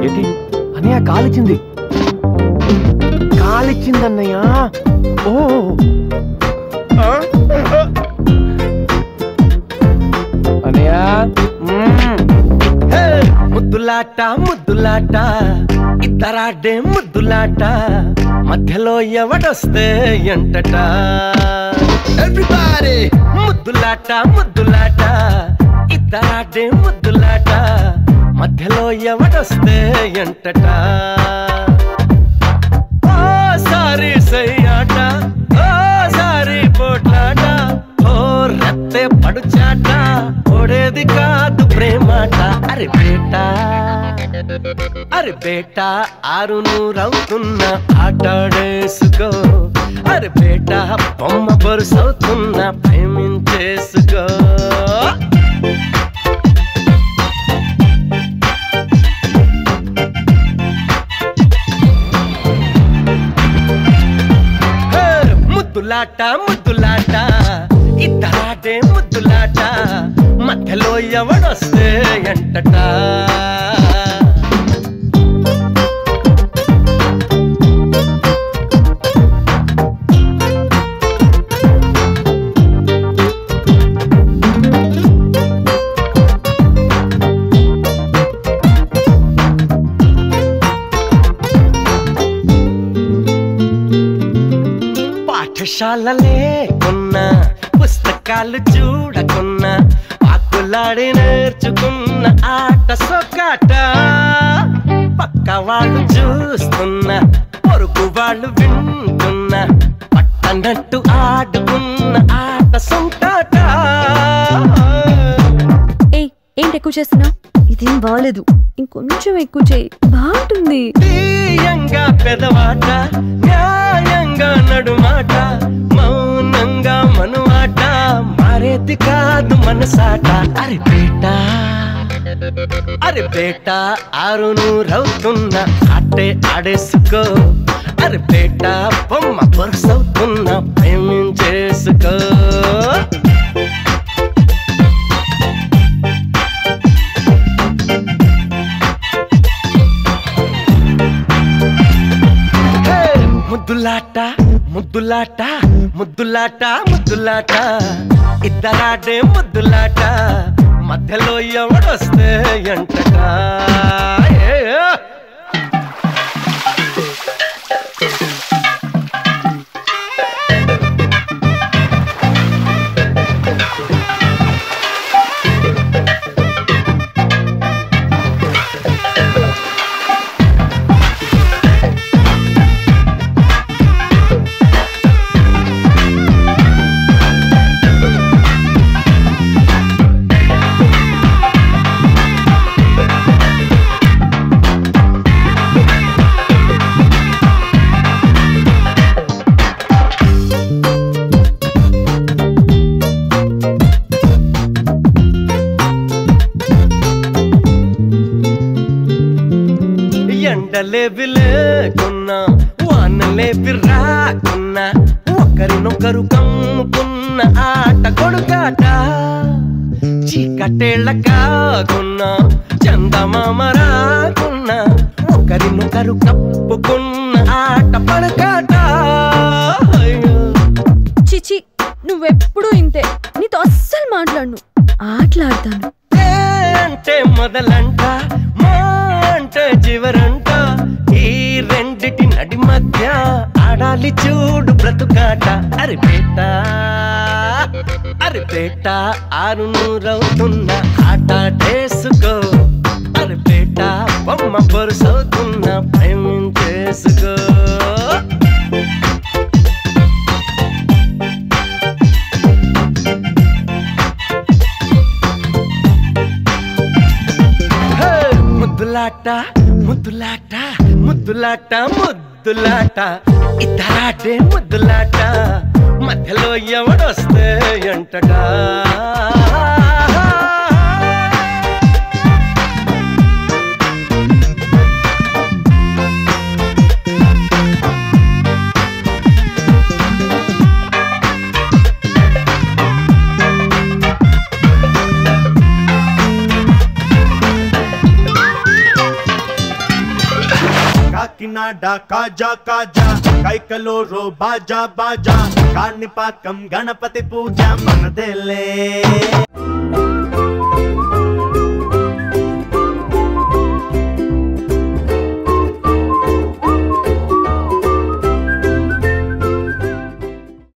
ఏంటి అన్నయ్య కాలిచ్చింది అన్నయ్య. ఓ అన్నయ్య ముద్దులాట ముద్దులాట ఇద్దరాడే ముద్దులాట మధ్యలో ఎవడొస్తే ఎంటట ఎవ్రీబడీ ముద్దులాట ముద్దులాట ఇద్దరాడే ముద్దులాట మధ్యలో ఎవడొస్తే ఎంటట సారీ సయ్యాట ఓ సారీ పోట్లాట ఓ రత్తే పడుచాట ఓడేది కాదు ప్రేమాట అరే బేటా 600 అవుతున్న ఆటాడేసుకో అరే బేటా బొమ్మ బరుసవుతున్న ప్రేమించేసుకో ముద్దులాట ముద్దులాట ఇద్దరాడే ముద్దులాట మధ్యలో ఎవడొస్తే ఎంటట పాఠశాలలే కొన్నా పుస్తకాలు చూడకున్నా పాకులాడి నేర్చుకున్న ఆట సొక్కాట పక్క వాళ్ళు చూస్తున్నా పొరుగు వాళ్ళు వింటున్నా పట్టనట్టు ఆడుకున్న ఆట సొంటాట. ఏంటి ఎక్కువ చేస్తున్నా? ఇదేం బాగలేదు, ఇంకొంచెం ఎక్కువ చేయి, బాగుంటుంది. తీయంగా పెదవాట న్యాయంగా నడుమాట మౌనంగా మనువాట మారేది కాదు మనసాట అరే బేటా 600 అవుతున్న ఆటే ఆడేసుకో అరే బేటా బొమ్మ బరుసవుతున్న ప్రేమించేసుకో ముద్దులాట ముద్దులాట ముద్దులాట ముద్దులాట ఇద్దరాడే ముద్దులాట మధ్యలో ఎవడొస్తే ఎంటట ఎండలేవి లేకున్నా వానలేవి రాకున్నా ఒకరినొకరు కమ్ముకున్న ఆట కొడుకాట చీకటేళ్ళ కాకున్నా చందమామ రాకున్నా ఒకరినొకరు కప్పుకున్న ఆట పడకాట. చిచి నువ్వెప్పుడు ఇంతే, నీతో అస్సలు మాట్లాడను, ఆటలాడతాను. అంటే మొదలంట మా అంటే చివరంట ఈ రెండిటి నడి మధ్య ఆడాలి చూడు బ్రతుకాట అరే బేటా 600 అవుతున్న ఆటాడేసుకో అరే బేటా బొమ్మ బరుసవుతున్న ప్రేమించేసుకో ముద్దులాట ముద్దులాట ముద్దులాట ముద్దులాట ఇద్దరాటే ముద్దులాట మధ్యలో ఎవడొస్తే ఎంటట కాకినాడ కాజా కాజా కైకలూరు బాజా బాజా కాణిపాకం గణపతి పూజ మనదేలే